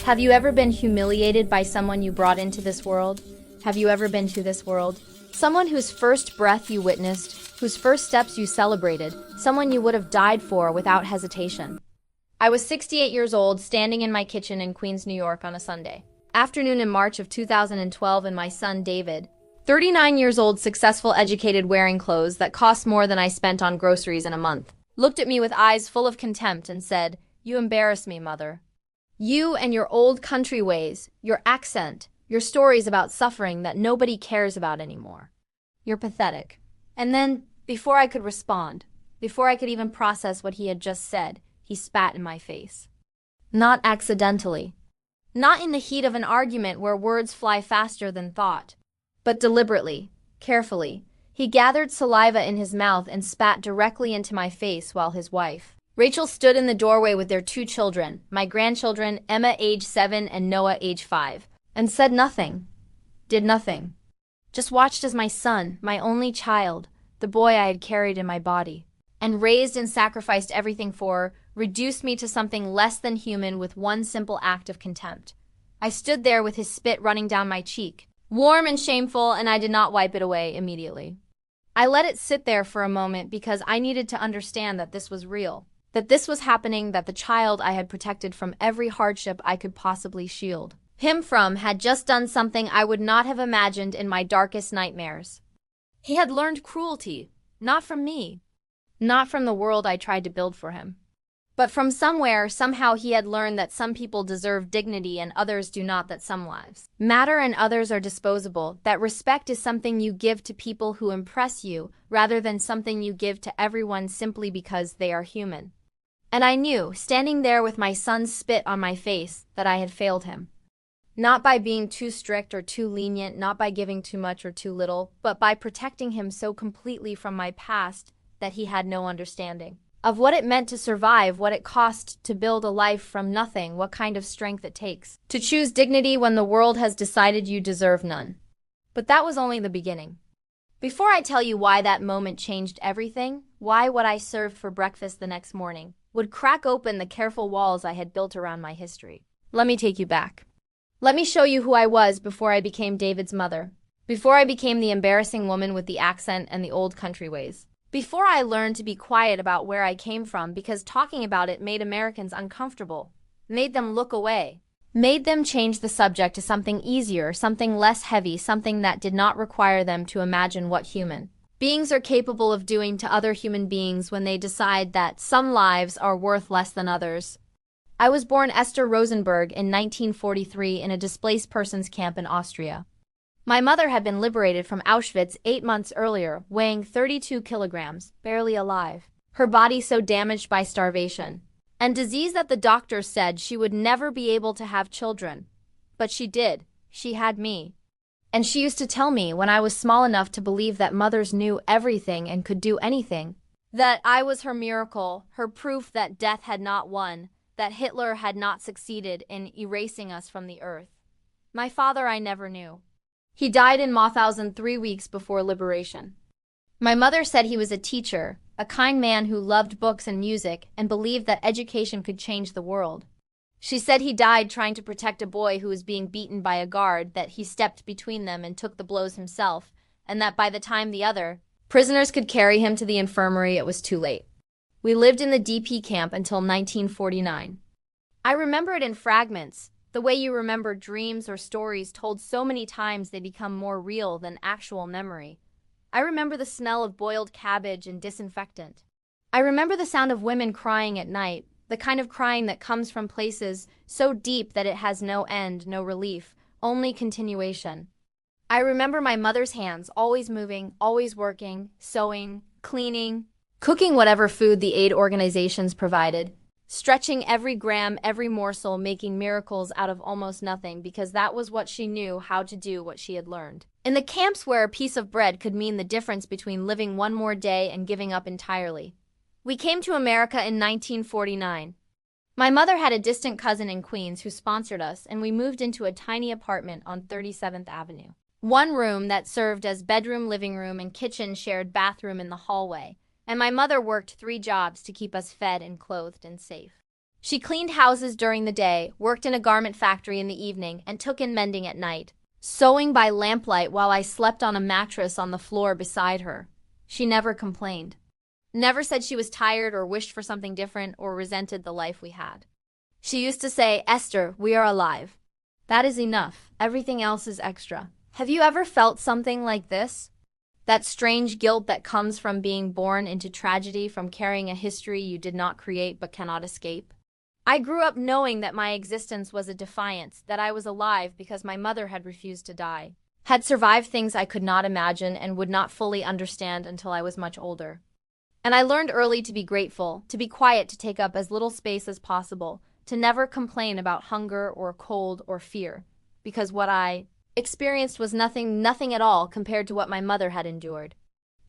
Have you ever been humiliated by someone you brought into this world? Have you ever been to this world? Someone whose first breath you witnessed, whose first steps you celebrated, someone you would have died for without hesitation. I was 68 years old, standing in my kitchen in Queens, New York on a Sunday afternoon in March of 2012, and my son David, 39 years old, successful, educated, wearing clothes that cost more than I spent on groceries in a month, looked at me with eyes full of contempt and said, "You embarrass me, mother. You and your old country ways, your accent, your stories about suffering that nobody cares about anymore. You're pathetic." And then, before I could respond, before I could even process what he had just said, he spat in my face. Not accidentally. Not in the heat of an argument where words fly faster than thought. But deliberately, carefully, he gathered saliva in his mouth and spat directly into my face while his wife, Rachel, stood in the doorway with their 2 children, my grandchildren, Emma age 7 and Noah age 5, and said nothing, did nothing. Just watched as my son, my only child, the boy I had carried in my body, and raised and sacrificed everything for, reduced me to something less than human with one simple act of contempt. I stood there with his spit running down my cheek, warm and shameful, and I did not wipe it away immediately. I let it sit there for a moment because I needed to understand that this was real, that this was happening, that the child I had protected from every hardship I could possibly shield him from had just done something I would not have imagined in my darkest nightmares. He had learned cruelty, not from me, not from the world I tried to build for him, but from somewhere, somehow he had learned that some people deserve dignity and others do not, that some lives matter and others are disposable, that respect is something you give to people who impress you rather than something you give to everyone simply because they are human. And I knew, standing there with my son's spit on my face, that I had failed him. Not by being too strict or too lenient, not by giving too much or too little, but by protecting him so completely from my past that he had no understanding of what it meant to survive, what it cost to build a life from nothing, what kind of strength it takes to choose dignity when the world has decided you deserve none. But that was only the beginning. Before I tell you why that moment changed everything, why what I served for breakfast the next morning would crack open the careful walls I had built around my history, let me take you back. Let me show you who I was before I became David's mother, before I became the embarrassing woman with the accent and the old country ways. Before I learned to be quiet about where I came from because talking about it made Americans uncomfortable, made them look away, made them change the subject to something easier, something less heavy, something that did not require them to imagine what human beings are capable of doing to other human beings when they decide that some lives are worth less than others. I was born Esther Rosenberg in 1943 in a displaced persons camp in Austria. My mother had been liberated from Auschwitz 8 months earlier, weighing 32 kilograms, barely alive, her body so damaged by starvation and disease that the doctors said she would never be able to have children. But she did. She had me. And she used to tell me when I was small enough to believe that mothers knew everything and could do anything, that I was her miracle, her proof that death had not won, that Hitler had not succeeded in erasing us from the earth. My father I never knew. He died in Mauthausen 3 weeks before liberation. My mother said he was a teacher, a kind man who loved books and music and believed that education could change the world. She said he died trying to protect a boy who was being beaten by a guard, that he stepped between them and took the blows himself, and that by the time the other prisoners could carry him to the infirmary, it was too late. We lived in the DP camp until 1949. I remember it in fragments, the way you remember dreams or stories told so many times they become more real than actual memory. I remember the smell of boiled cabbage and disinfectant. I remember the sound of women crying at night, the kind of crying that comes from places so deep that it has no end, no relief, only continuation. I remember my mother's hands always moving, always working, sewing, cleaning, cooking whatever food the aid organizations provided, stretching every gram, every morsel, making miracles out of almost nothing, because that was what she knew how to do, what she had learned. In the camps where a piece of bread could mean the difference between living one more day and giving up entirely. We came to America in 1949. My mother had a distant cousin in Queens who sponsored us, and we moved into a tiny apartment on 37th Avenue. One room that served as bedroom, living room, and kitchen shared bathroom in the hallway. And my mother worked 3 jobs to keep us fed and clothed and safe. She cleaned houses during the day, worked in a garment factory in the evening, and took in mending at night, sewing by lamplight while I slept on a mattress on the floor beside her. She never complained. Never said she was tired or wished for something different or resented the life we had. She used to say, "Esther, we are alive. That is enough. Everything else is extra." Have you ever felt something like this? That strange guilt that comes from being born into tragedy, from carrying a history you did not create but cannot escape? I grew up knowing that my existence was a defiance, that I was alive because my mother had refused to die, had survived things I could not imagine and would not fully understand until I was much older. And I learned early to be grateful, to be quiet, to take up as little space as possible, to never complain about hunger or cold or fear, because what I experienced was nothing at all compared to what my mother had endured.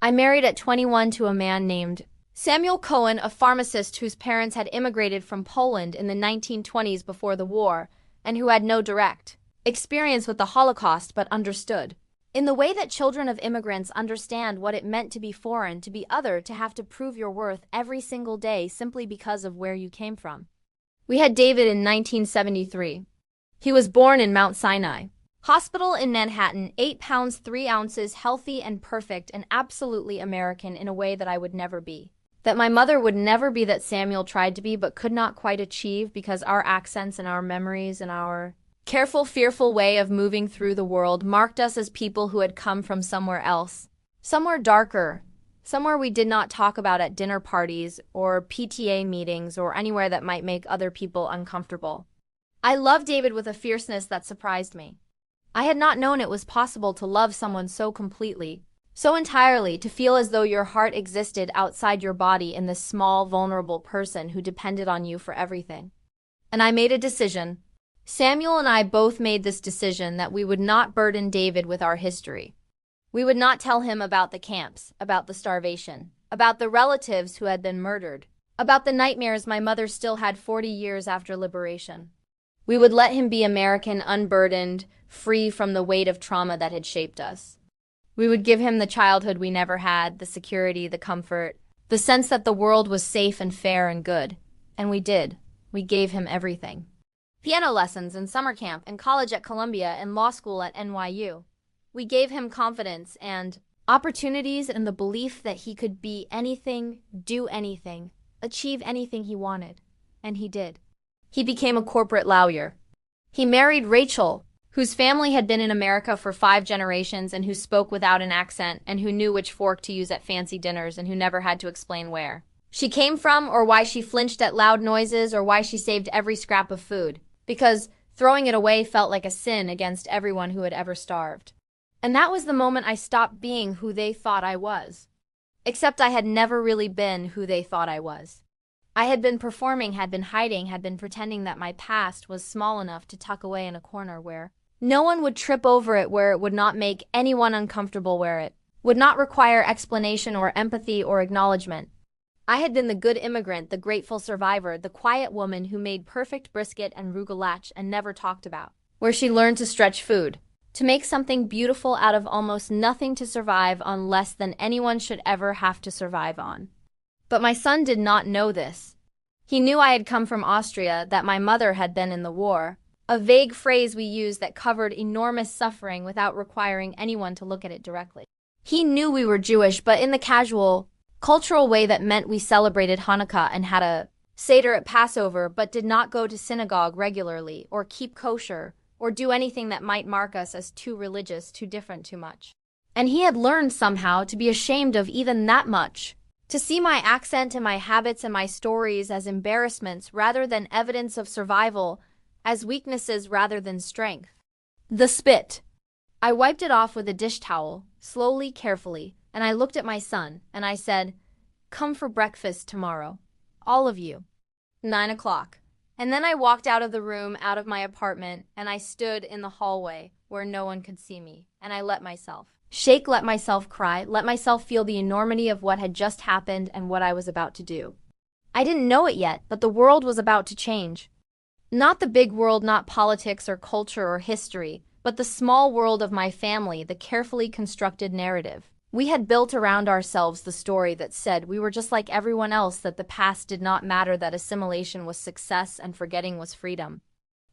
I married at 21 to a man named Samuel Cohen, a pharmacist whose parents had immigrated from Poland in the 1920s before the war, and who had no direct experience with the Holocaust but understood, in the way that children of immigrants understand what it meant to be foreign, to be other, to have to prove your worth every single day simply because of where you came from. We had David in 1973. He was born in Mount Sinai Hospital in Manhattan, 8 pounds 3 ounces, healthy and perfect and absolutely American in a way that I would never be. That my mother would never be, that Samuel tried to be but could not quite achieve because our accents and our memories and our careful, fearful way of moving through the world marked us as people who had come from somewhere else, somewhere darker, somewhere we did not talk about at dinner parties or PTA meetings or anywhere that might make other people uncomfortable. I loved David with a fierceness that surprised me. I had not known it was possible to love someone so completely, so entirely, to feel as though your heart existed outside your body in this small, vulnerable person who depended on you for everything. And I made a decision. Samuel and I both made this decision that we would not burden David with our history. We would not tell him about the camps, about the starvation, about the relatives who had been murdered, about the nightmares my mother still had 40 years after liberation. We would let him be American, unburdened, free from the weight of trauma that had shaped us. We would give him the childhood we never had, the security, the comfort, the sense that the world was safe and fair and good. And we did. We gave him everything. Piano lessons and summer camp and college at Columbia and law school at NYU. We gave him confidence and opportunities and the belief that he could be anything, do anything, achieve anything he wanted. And he did. He became a corporate lawyer. He married Rachel, whose family had been in America for 5 generations and who spoke without an accent and who knew which fork to use at fancy dinners and who never had to explain where she came from or why she flinched at loud noises or why she saved every scrap of food, because throwing it away felt like a sin against everyone who had ever starved. And that was the moment I stopped being who they thought I was. Except I had never really been who they thought I was. I had been performing, had been hiding, had been pretending that my past was small enough to tuck away in a corner where no one would trip over it, where it would not make anyone uncomfortable, where it would not require explanation or empathy or acknowledgement. I had been the good immigrant, the grateful survivor, the quiet woman who made perfect brisket and rougalache and never talked about, where she learned to stretch food, to make something beautiful out of almost nothing, to survive on less than anyone should ever have to survive on. But my son did not know this. He knew I had come from Austria, that my mother had been in the war, a vague phrase we used that covered enormous suffering without requiring anyone to look at it directly. He knew we were Jewish, but in the casual, cultural way that meant we celebrated Hanukkah and had a Seder at Passover, but did not go to synagogue regularly, or keep kosher, or do anything that might mark us as too religious, too different, too much. And he had learned somehow to be ashamed of even that much, to see my accent and my habits and my stories as embarrassments rather than evidence of survival, as weaknesses rather than strength. The spit. I wiped it off with a dish towel, slowly, carefully, and I looked at my son, and I said, "Come for breakfast tomorrow. All of you. 9 o'clock. And then I walked out of the room, out of my apartment, and I stood in the hallway where no one could see me, and I let myself shake, let myself cry, let myself feel the enormity of what had just happened and what I was about to do. I didn't know it yet, but the world was about to change. Not the big world, not politics or culture or history, but the small world of my family, the carefully constructed narrative. We had built around ourselves the story that said we were just like everyone else, that the past did not matter, that assimilation was success and forgetting was freedom.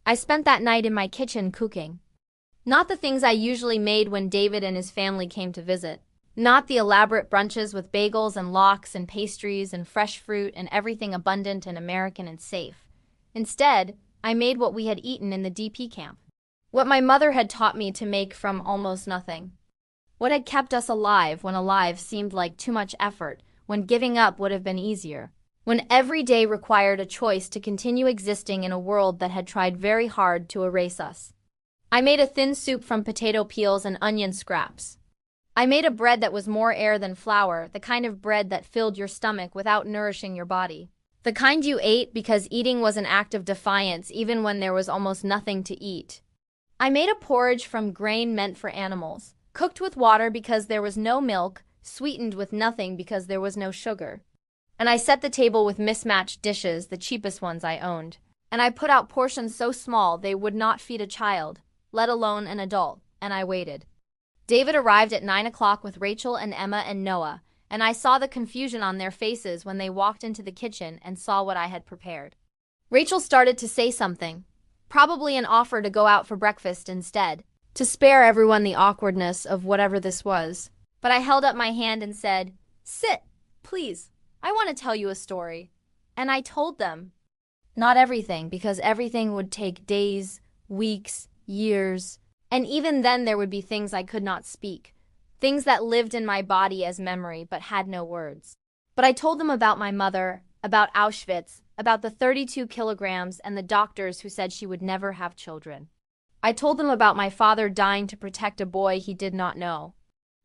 I spent that night in my kitchen cooking. Not the things I usually made when David and his family came to visit. Not the elaborate brunches with bagels and lox and pastries and fresh fruit and everything abundant and American and safe. Instead, I made what we had eaten in the DP camp. What my mother had taught me to make from almost nothing. What had kept us alive when alive seemed like too much effort, when giving up would have been easier. When every day required a choice to continue existing in a world that had tried very hard to erase us. I made a thin soup from potato peels and onion scraps. I made a bread that was more air than flour, the kind of bread that filled your stomach without nourishing your body. The kind you ate because eating was an act of defiance even when there was almost nothing to eat. I made a porridge from grain meant for animals, cooked with water because there was no milk, sweetened with nothing because there was no sugar. And I set the table with mismatched dishes, the cheapest ones I owned. And I put out portions so small they would not feed a child, let alone an adult, and I waited. David arrived at 9 o'clock with Rachel and Emma and Noah, and I saw the confusion on their faces when they walked into the kitchen and saw what I had prepared. Rachel started to say something, probably an offer to go out for breakfast instead, to spare everyone the awkwardness of whatever this was. But I held up my hand and said, "Sit, please. I want to tell you a story." And I told them. Not everything, because everything would take days, weeks, years. And even then there would be things I could not speak, things that lived in my body as memory but had no words. But I told them about my mother, about Auschwitz, about the 32 kilograms and the doctors who said she would never have children. I told them about my father dying to protect a boy he did not know.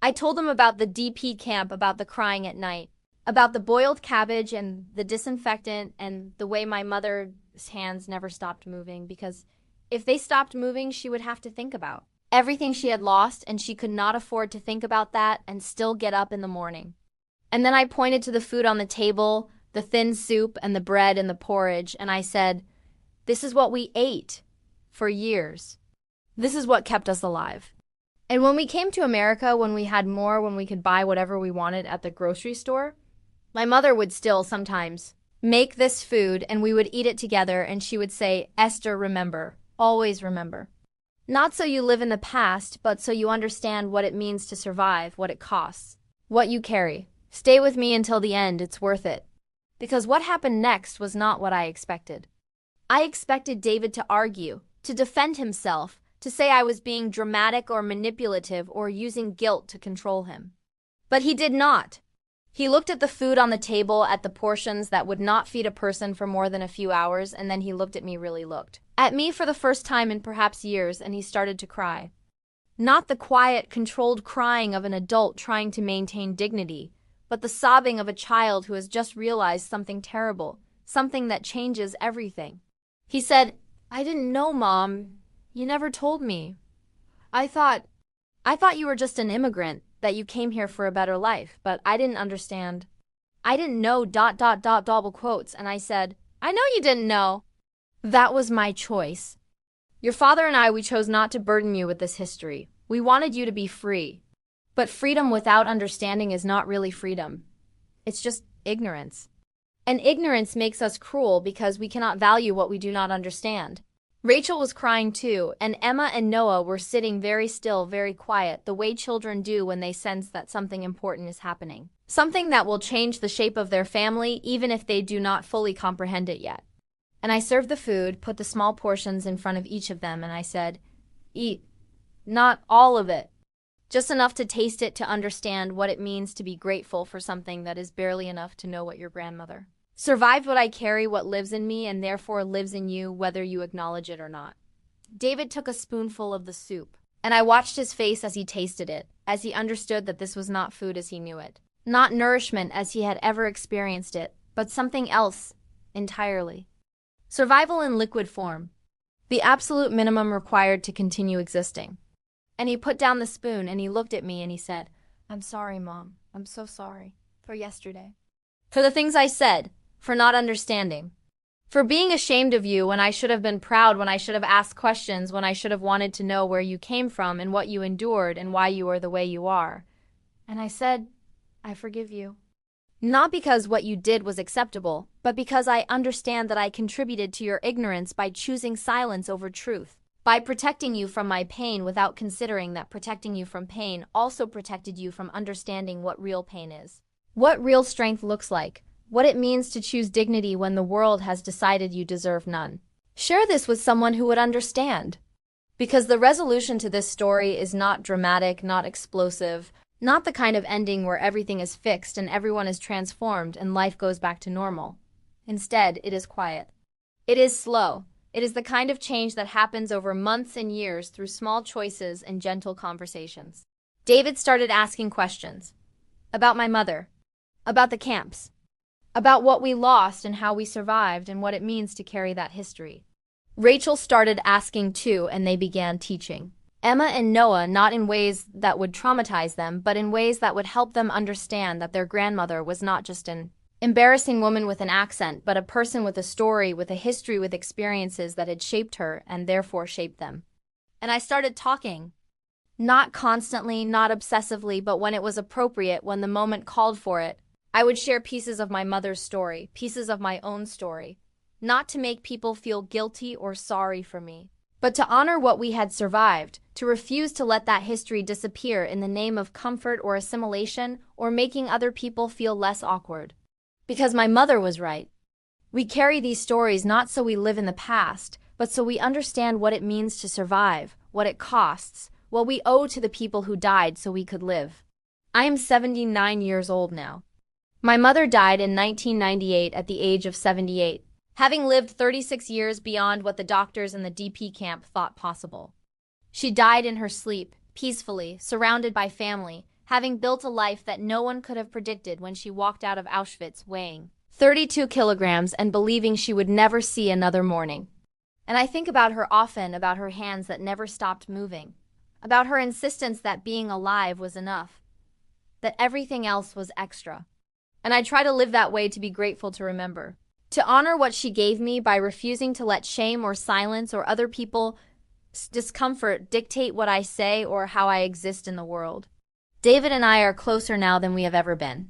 I told them about the DP camp, about the crying at night, about the boiled cabbage and the disinfectant and the way my mother's hands never stopped moving, because if they stopped moving, she would have to think about everything she had lost, and she could not afford to think about that and still get up in the morning. And then I pointed to the food on the table, the thin soup and the bread and the porridge, and I said, "This is what we ate for years. This is what kept us alive." And when we came to America, when we had more, when we could buy whatever we wanted at the grocery store, my mother would still sometimes make this food and we would eat it together, and she would say, "Esther, remember. Always remember. Not so you live in the past, but so you understand what it means to survive, what it costs, what you carry. Stay with me until the end, it's worth it." Because what happened next was not what I expected. I expected David to argue, to defend himself, to say I was being dramatic or manipulative or using guilt to control him. But he did not. He looked at the food on the table, at the portions that would not feed a person for more than a few hours, and then he looked at me, really looked at me for the first time in perhaps years, and he started to cry. Not the quiet, controlled crying of an adult trying to maintain dignity, but the sobbing of a child who has just realized something terrible, something that changes everything. He said, "I didn't know, Mom. You never told me. I thought you were just an immigrant, that you came here for a better life, but I didn't understand. I didn't know ... double quotes." And I said, "I know you didn't know. That was my choice. Your father and I, we chose not to burden you with this history. We wanted you to be free. But freedom without understanding is not really freedom. It's just ignorance. And ignorance makes us cruel because we cannot value what we do not understand." Rachel was crying too, and Emma and Noah were sitting very still, very quiet, the way children do when they sense that something important is happening. Something that will change the shape of their family, even if they do not fully comprehend it yet. And I served the food, put the small portions in front of each of them, and I said, "Eat. Not all of it. Just enough to taste it, to understand what it means to be grateful for something that is barely enough to know what your grandmother survived, what I carry, what lives in me, and therefore lives in you, whether you acknowledge it or not." David took a spoonful of the soup, and I watched his face as he tasted it, as he understood that this was not food as he knew it, not nourishment as he had ever experienced it, but something else entirely. Survival in liquid form, the absolute minimum required to continue existing. And he put down the spoon and he looked at me and he said, "I'm sorry, Mom. I'm so sorry for yesterday. For the things I said, for not understanding, for being ashamed of you when I should have been proud, when I should have asked questions, when I should have wanted to know where you came from and what you endured and why you are the way you are. And I said, I forgive you. Not because what you did was acceptable, but because I understand that I contributed to your ignorance by choosing silence over truth. By protecting you from my pain without considering that protecting you from pain also protected you from understanding what real pain is. What real strength looks like. What it means to choose dignity when the world has decided you deserve none. Share this with someone who would understand. Because the resolution to this story is not dramatic, not explosive, not the kind of ending where everything is fixed and everyone is transformed and life goes back to normal. Instead, it is quiet. It is slow. It is the kind of change that happens over months and years through small choices and gentle conversations. David started asking questions. About my mother. About the camps. About what we lost and how we survived and what it means to carry that history. Rachel started asking too, and they began teaching. Emma and Noah, not in ways that would traumatize them, but in ways that would help them understand that their grandmother was not just an embarrassing woman with an accent, but a person with a story, with a history, with experiences that had shaped her and therefore shaped them. And I started talking. Not constantly, not obsessively, but when it was appropriate, when the moment called for it, I would share pieces of my mother's story, pieces of my own story, not to make people feel guilty or sorry for me, but to honor what we had survived, to refuse to let that history disappear in the name of comfort or assimilation or making other people feel less awkward. Because my mother was right. We carry these stories not so we live in the past, but so we understand what it means to survive, what it costs, what we owe to the people who died so we could live. I am 79 years old now. My mother died in 1998 at the age of 78, having lived 36 years beyond what the doctors in the DP camp thought possible. She died in her sleep, peacefully, surrounded by family, having built a life that no one could have predicted when she walked out of Auschwitz weighing 32 kilograms and believing she would never see another morning. And I think about her often, about her hands that never stopped moving, about her insistence that being alive was enough, that everything else was extra. And I try to live that way, to be grateful, to remember, to honor what she gave me by refusing to let shame or silence or other people's discomfort dictate what I say or how I exist in the world. David and I are closer now than we have ever been.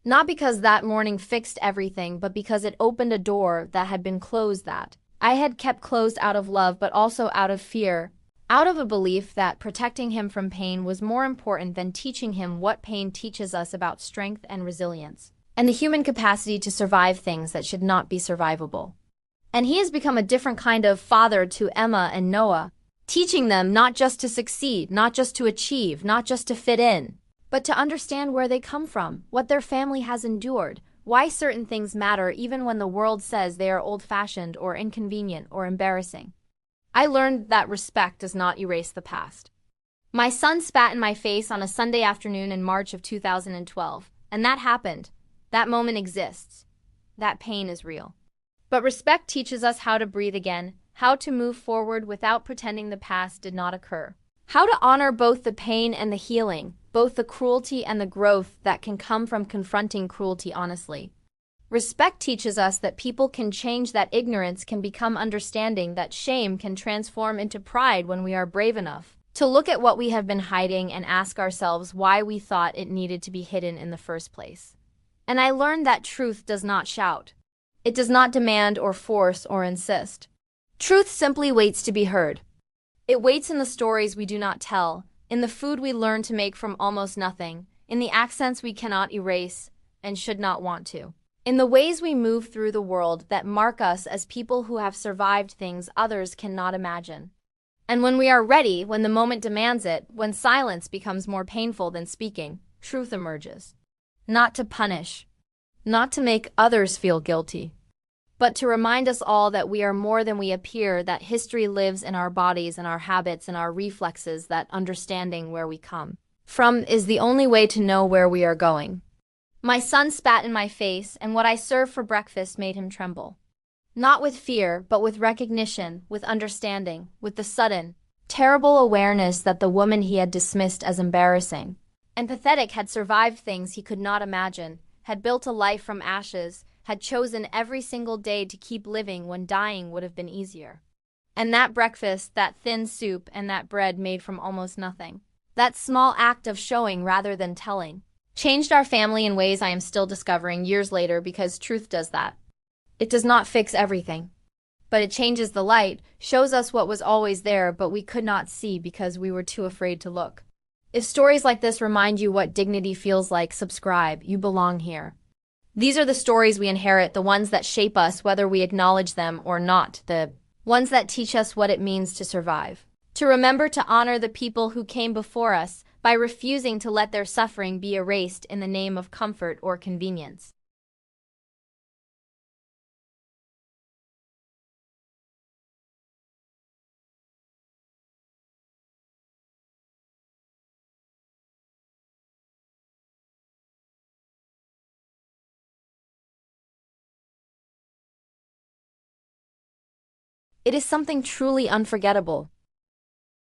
Not because that morning fixed everything, but because it opened a door that had been closed, that I had kept closed out of love, but also out of fear, out of a belief that protecting him from pain was more important than teaching him what pain teaches us about strength and resilience, and the human capacity to survive things that should not be survivable. And he has become a different kind of father to Emma and Noah, teaching them not just to succeed, not just to achieve, not just to fit in, but to understand where they come from, what their family has endured, why certain things matter even when the world says they are old-fashioned or inconvenient or embarrassing. I learned that respect does not erase the past. My son spat in my face on a Sunday afternoon in March of 2012, and that happened. That moment exists. That pain is real. But respect teaches us how to breathe again, how to move forward without pretending the past did not occur, how to honor both the pain and the healing, both the cruelty and the growth that can come from confronting cruelty honestly. Respect teaches us that people can change, that ignorance can become understanding, that shame can transform into pride when we are brave enough to look at what we have been hiding and ask ourselves why we thought it needed to be hidden in the first place. And I learned that truth does not shout. It does not demand or force or insist. Truth simply waits to be heard. It waits in the stories we do not tell, in the food we learn to make from almost nothing, in the accents we cannot erase and should not want to, in the ways we move through the world that mark us as people who have survived things others cannot imagine. And when we are ready, when the moment demands it, when silence becomes more painful than speaking, truth emerges. Not to punish, not to make others feel guilty, but to remind us all that we are more than we appear, that history lives in our bodies and our habits and our reflexes, that understanding where we come from is the only way to know where we are going. My son spat in my face, and what I served for breakfast made him tremble. Not with fear, but with recognition, with understanding, with the sudden, terrible awareness that the woman he had dismissed as embarrassing and pathetic had survived things he could not imagine, had built a life from ashes, had chosen every single day to keep living when dying would have been easier. And that breakfast, that thin soup, and that bread made from almost nothing, That small act of showing rather than telling changed our family in ways I am still discovering years later because truth does that. It does not fix everything, but it changes the light, shows us what was always there but we could not see because we were too afraid to look. If stories like this remind you what dignity feels like, subscribe. You belong here. These are the stories we inherit, the ones that shape us whether we acknowledge them or not, the ones that teach us what it means to survive. To remember to honor the people who came before us by refusing to let their suffering be erased in the name of comfort or convenience. It is something truly unforgettable.